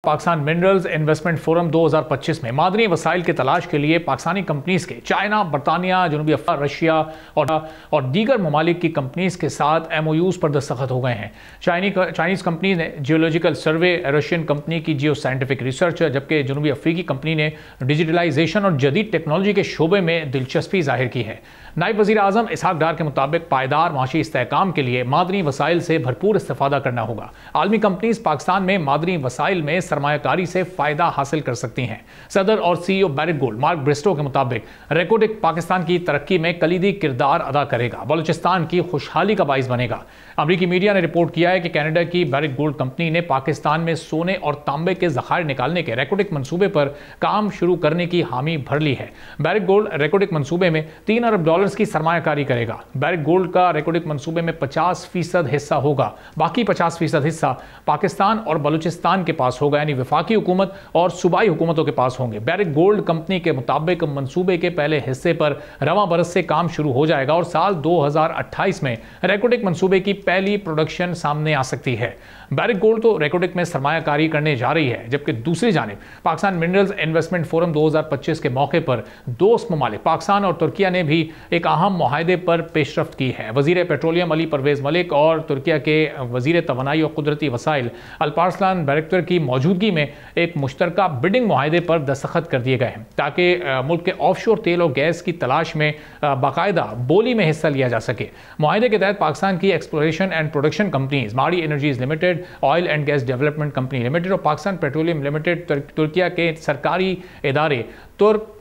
Pakistan minerals investment forum 2025 में मादनी वसाइल की तलाश के लिए पाकिस्तानी कंपनीज के चाइना, बरतानिया, जनूबी अफ्रीका, रशिया और दीगर ममालिक की कंपनीज के साथ MOUs पर दस्तखत हो गए हैं। चाइनीज़ कंपनी ने जियोलॉजिकल सर्वे, रशियन कंपनी की जियो साइंटिफिक रिसर्च, जबकि जनूबी अफ्रीकी कंपनी ने डिजिटलाइजेशन और जदीद टेक्नोलॉजी के शोबे में दिलचस्पी जाहिर की है। नायब वज़ीर आज़म इसहाक डार के मुताबिक पायदार माशी इस्तेहकाम के लिए मादनी वसाइल से भरपूर इस्तेफादा करना होगा। आलमी कंपनीज पाकिस्तान में मादनी वसाइल में सरमायाकारी से फ़ायदा हासिल कर सकती हैं। सदर और CEO बैरिट गोल्ड मार्क ब्रिस्टो के मुताबिक रेकोडिक पाकिस्तान की तरक्की में कलीदी किरदार अदा करेगा, बलूचिस्तान की खुशहाली का बाइस बनेगा। अमरीकी मीडिया ने रिपोर्ट किया है कि कनाडा की बैरिट गोल्ड कंपनी ने पाकिस्तान में सोने और तांबे के ज़खायर निकालने के रेकोडिक मंसूबे पर काम शुरू करने की हामी भर ली है। बैरिट गोल्ड रेकोडिक मंसूबे में $3 अरब की सरमायाकारी करेगा। बैरिट गोल्ड का रेकोडिक मंसूबे में 50% हिस्सा होगा, बाकी 50% हिस्सा पाकिस्तान और बलूचिस्तान के पास होगा, यानी वफाकी हुकूमत और सूबाई हुकूमतों के पास होंगे। बैरिट गोल्ड कंपनी के मुताबिक मंसूबे के पहले हिस्से पर रवां बरस से काम शुरू हो जाएगा और साल 2028 में रेकोडिक मंसूबे की पहली प्रोडक्शन सामने आ सकती है। बैरिट गोल्ड तो रेकोडिक में सरमायाकारी करने जा रही है, जबकि दूसरी जानिब पाकिस्तान मिनरल्स इन्वेस्टमेंट फोरम 2025 के मौके पर दोस्त ममालिक पाकिस्तान और तुर्किया ने भी एक अहम मुआहदे पर पेशरफ्त की है। वज़ीर पेट्रोलियम अली परवेज़ मलिक और तुर्किया के वज़ीर तवानाई और कुदरती वसाइल अल्पार्सलान बैरक्तर की मौजूदगी में एक मुश्तरका बिडिंग मुआहदे पर दस्तखत कर दिए गए हैं, ताकि मुल्क के ऑफशोर तेल और गैस की तलाश में बाकायदा बोली में हिस्सा लिया जा सके। मुआहदे के तहत पाकिस्तान की एक्सप्लोरेशन एंड प्रोडक्शन कंपनीज माड़ी energies limited, oil and gas development company limited और पाकिस्तान पेट्रोलियम लिमिटेड, तुर्किया के सरकारी इदारे तुर्क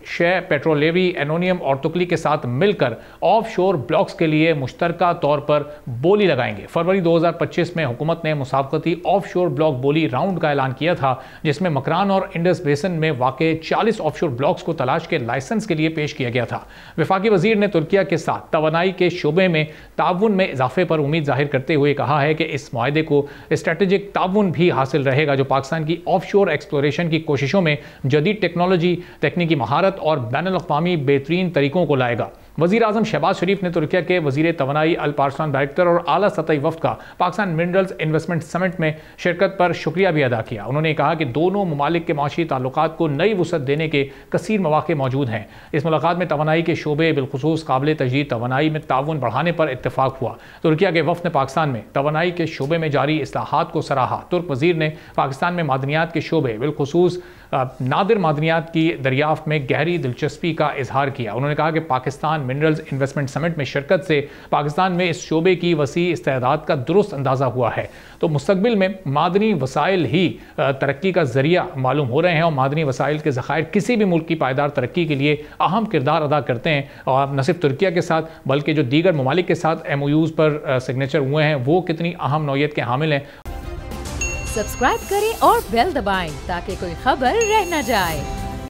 शे पेट्रोलेवी, एनोनियम और तुकली के साथ मिलकर ऑफशोर ब्लॉक्स के लिए मुश्तरका तौर पर बोली लगाएंगे। फरवरी 2025 में हुकूमत ने मुसाबकती ऑफशोर ब्लॉक बोली राउंड का ऐलान किया था, जिसमें मकरान और इंडस बेसन में वाक़े 40 ऑफशोर ब्लॉक्स को तलाश के लाइसेंस के लिए पेश किया गया था। वफाकी वजीर ने तुर्किया के साथ तवानाई के शोबे में ताउन में इजाफे पर उम्मीद जाहिर करते हुए कहा है कि इस मुआहदे को स्ट्रेटेजिक ताउन भी हासिल रहेगा, जो पाकिस्तान की ऑफशोर एक्सप्लोरेशन की कोशिशों में जदीद टेक्नोलॉजी, की महारत और बैनुल-अक़वामी बेहतरीन तरीकों को लाएगा। वज़ीर आज़म शहबाज शरीफ ने तुर्किया के वज़ीर तवानाई अल्पार्सलान बैरक्तर और आला सतही वफ़द का पाकिस्तान मिनरल्स इन्वेस्टमेंट समिट में शिरकत पर शुक्रिया भी अदा किया। उन्होंने कहा कि दोनों ममालिक के माशी ताल्लुकात को नई वुसअत देने के कसीर मौक़े मौजूद हैं। इस मुलाकात में तवानाई के शोबे बिलखुसूस काबिल तजदीद तवानाई में ताउन बढ़ाने पर इत्तेफाक हुआ। तुर्किया के वफ़द ने पाकिस्तान में तवानाई के शोबे में जारी इस्लाहात को सराहा। तुर्क वज़ीर ने पाकिस्तान में मादनियात के शोबे बिलखुसूस नादिर मादनियात की दरियाफ्त में गहरी दिलचस्पी का इजहार किया। उन्होंने कहा कि पाकिस्तान मिनरल्स इन्वेस्टमेंट समिट में शिरकत से पाकिस्तान में इस शोबे की वसी इस्तेदाद का दुरुस्त अंदाज़ा हुआ है। तो मुस्तकबिल में मादनी वसाइल ही तरक्की का जरिया मालूम हो रहे हैं और मादनी वसाइल के ज़खायर किसी भी मुल्क की पायदार तरक्की के लिए अहम किरदार अदा करते हैं। और न सिर्फ तुर्किया के साथ बल्कि जो दीगर ममालिक के साथ MOUs पर सिग्नेचर हुए हैं वो कितनी अहम नौयत के हामिल हैं। सब्सक्राइब करें और बेल दबाएं ताकि कोई खबर रह न जाए।